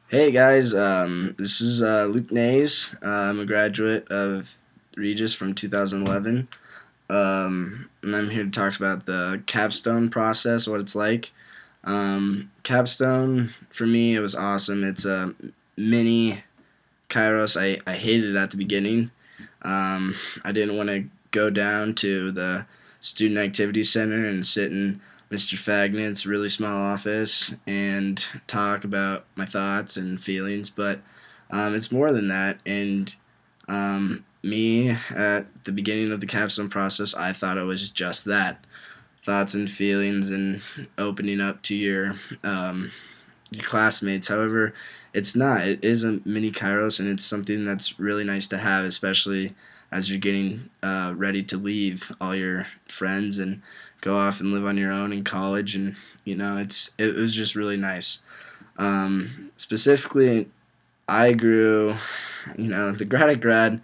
Hey guys, this is Luke Nays. I'm a graduate of Regis from 2011, and I'm here to talk about the capstone process, what it's like. Capstone, for me, it was awesome. It's a mini Kairos. I hated it at the beginning. I didn't want to go down to the student activity center and sit in Mr. Fagnan's really small office and talk about my thoughts and feelings, but it's more than that. And me, at the beginning of the capstone process, I thought it was just that, thoughts and feelings and opening up to your classmates. However, it's not. It is a mini Kairos, and it's something that's really nice to have, especially as you're getting ready to leave all your friends and go off and live on your own in college. And it was just really nice. Specifically, I grew. The grad at grad.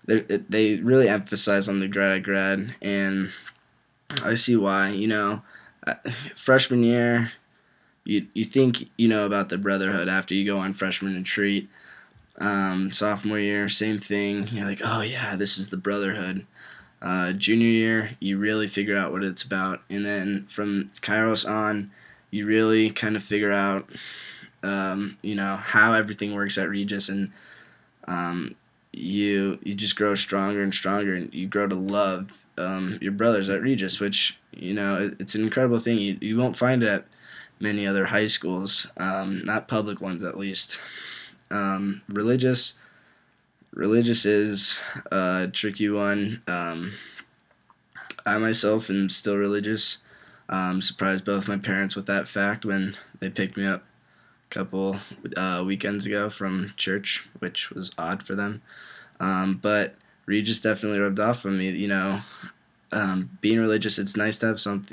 They really emphasize on the grad at grad, and I see why. Uh, Freshman year, you think you know about the brotherhood after you go on freshman retreat. Sophomore year, same thing. You're like, oh yeah, this is the brotherhood. Junior year, you really figure out what it's about, and then from Kairos on, you really kind of figure out, how everything works at Regis, and you just grow stronger and stronger, and you grow to love your brothers at Regis, which it's an incredible thing. You won't find it at many other high schools, not public ones at least. Religious is a tricky one. I myself am still religious. Surprised both my parents with that fact when they picked me up a couple weekends ago from church, which was odd for them. But Regis definitely rubbed off on me. Being religious, it's nice to have some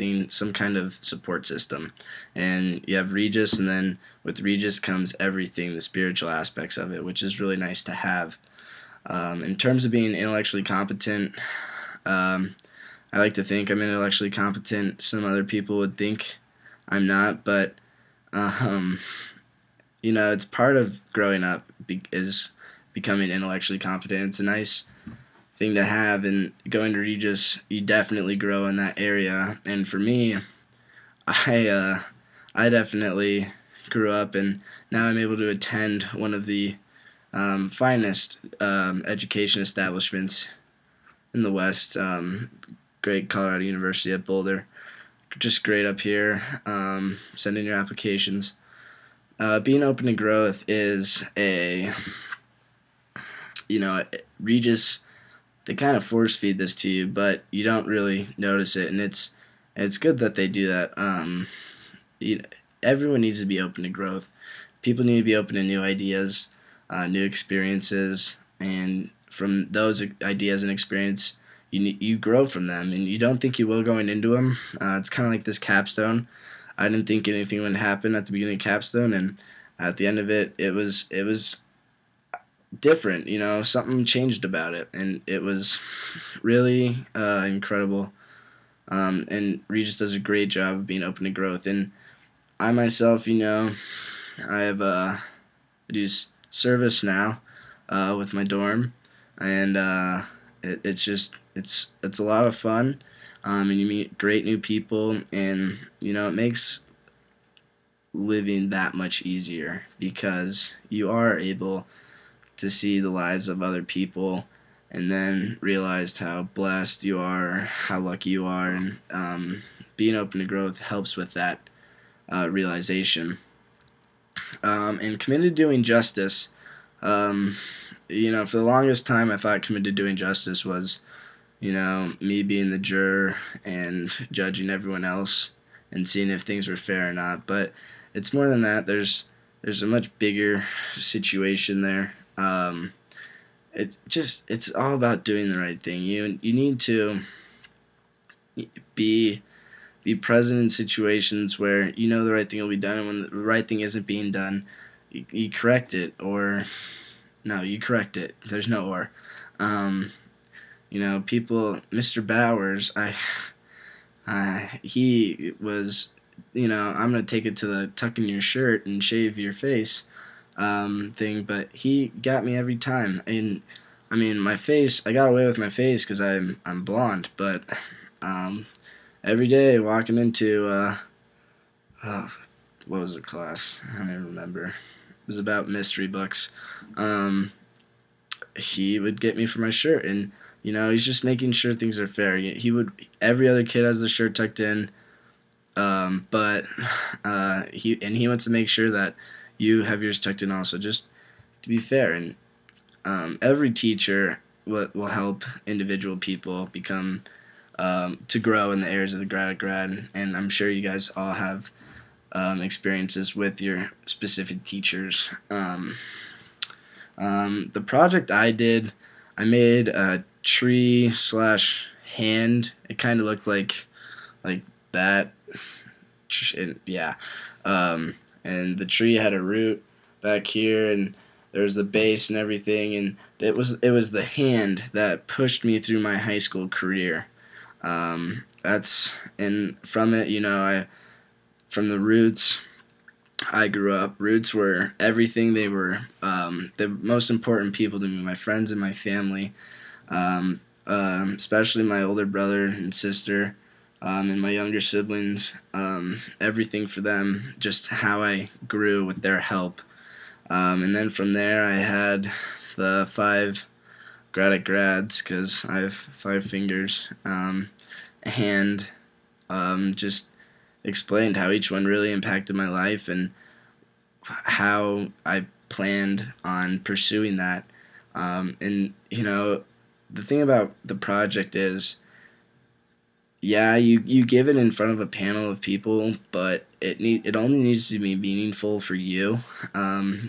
kind of support system. And you have Regis, and then with Regis comes everything, the spiritual aspects of it, which is really nice to have. In terms of being intellectually competent, I like to think I'm intellectually competent. Some other people would think I'm not, but um, it's part of growing up is becoming intellectually competent. It's a nice thing to have, and going to Regis, you definitely grow in that area. And for me, I definitely grew up, and now I'm able to attend one of the finest education establishments in the West. Great Colorado University at Boulder. Just great up here. Sending your applications. Being open to growth is Regis, they kind of force feed this to you, but you don't really notice it, and it's good that they do that. You, Everyone needs to be open to growth. People need to be open to new ideas, new experiences, and from those ideas and experience, you grow from them, and you don't think you will going into them. It's kind of like this capstone. I didn't think anything would happen at the beginning of capstone, and at the end of it, it was different. Something changed about it, and it was really incredible. And Regis does a great job of being open to growth. And I myself, I have I do service now with my dorm, and it's just it's a lot of fun. And you meet great new people, and it makes living that much easier because you are able to see the lives of other people and then realized how blessed you are, how lucky you are, and being open to growth helps with that realization. And committed to doing justice, um, for the longest time I thought committed to doing justice was, me being the juror and judging everyone else and seeing if things were fair or not. But it's more than that. There's a much bigger situation there. It's all about doing the right thing. You need to be be present in situations where you know the right thing will be done, and when the right thing isn't being done, you correct it, or no, you correct it. There's no or. Um, People. Mr. Bowers, he was, I'm gonna take it to the tuck in your shirt and shave your face. thing, but he got me every time. And I mean, my face, I got away with my face because I'm blonde, but um, every day walking into oh, what was the class? I don't even remember. It was about mystery books. Um, he would get me for my shirt, and he's just making sure things are fair. He would every other kid has the shirt tucked in, but he wants to make sure that you have yours tucked in also, just to be fair. And every teacher will help individual people become to grow in the areas of the grad, and I'm sure you guys all have experiences with your specific teachers. The project I did, I made a tree slash hand. It kind of looked like that. Yeah. And the tree had a root back here, and there was the base and everything, and it was the hand that pushed me through my high school career. And from it, from the roots I grew up. Roots were everything. They were the most important people to me, my friends and my family, especially my older brother and sister, and my younger siblings. Everything for them, just how I grew with their help. And then from there, I had the 5 grads, because I have 5 fingers, and just explained how each one really impacted my life and how I planned on pursuing that. And the thing about the project is, yeah, you give it in front of a panel of people, but it only needs to be meaningful for you.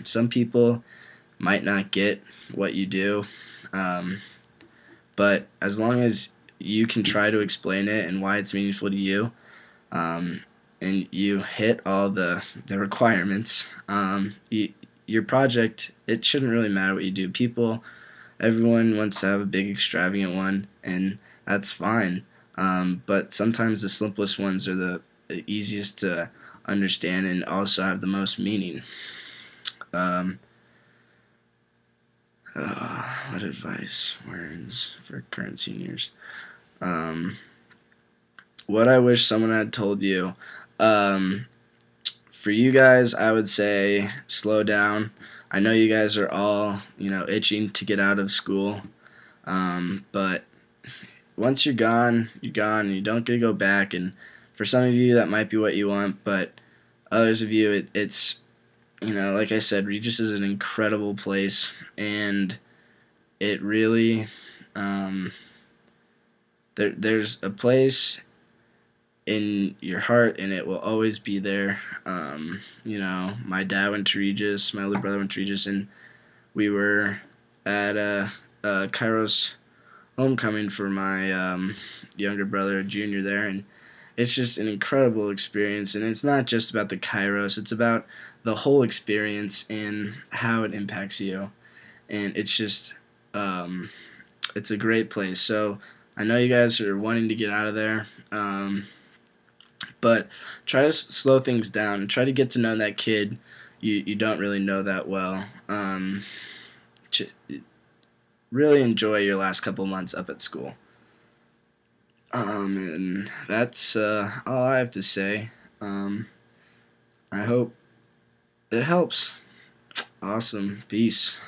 Some people might not get what you do, but as long as you can try to explain it and why it's meaningful to you, and you hit all the requirements, your project, it shouldn't really matter what you do. Everyone wants to have a big extravagant one, and that's fine. But sometimes the simplest ones are the easiest to understand and also have the most meaning. What advice, words for current seniors? What I wish someone had told you. For you guys, I would say slow down. I know you guys are all, itching to get out of school. But once you're gone, and you don't get to go back. And for some of you, that might be what you want, but others of you, it's, like I said, Regis is an incredible place, and it really, there's a place in your heart, and it will always be there. My dad went to Regis, my older brother went to Regis, and we were at a Kairos homecoming for my younger brother, junior there, and it's just an incredible experience. And it's not just about the Kairos, it's about the whole experience and how it impacts you. And it's just, it's a great place. So I know you guys are wanting to get out of there, but try to slow things down and try to get to know that kid you don't really know that well. Really enjoy your last couple months up at school. And that's all I have to say. I hope it helps. Awesome. Peace.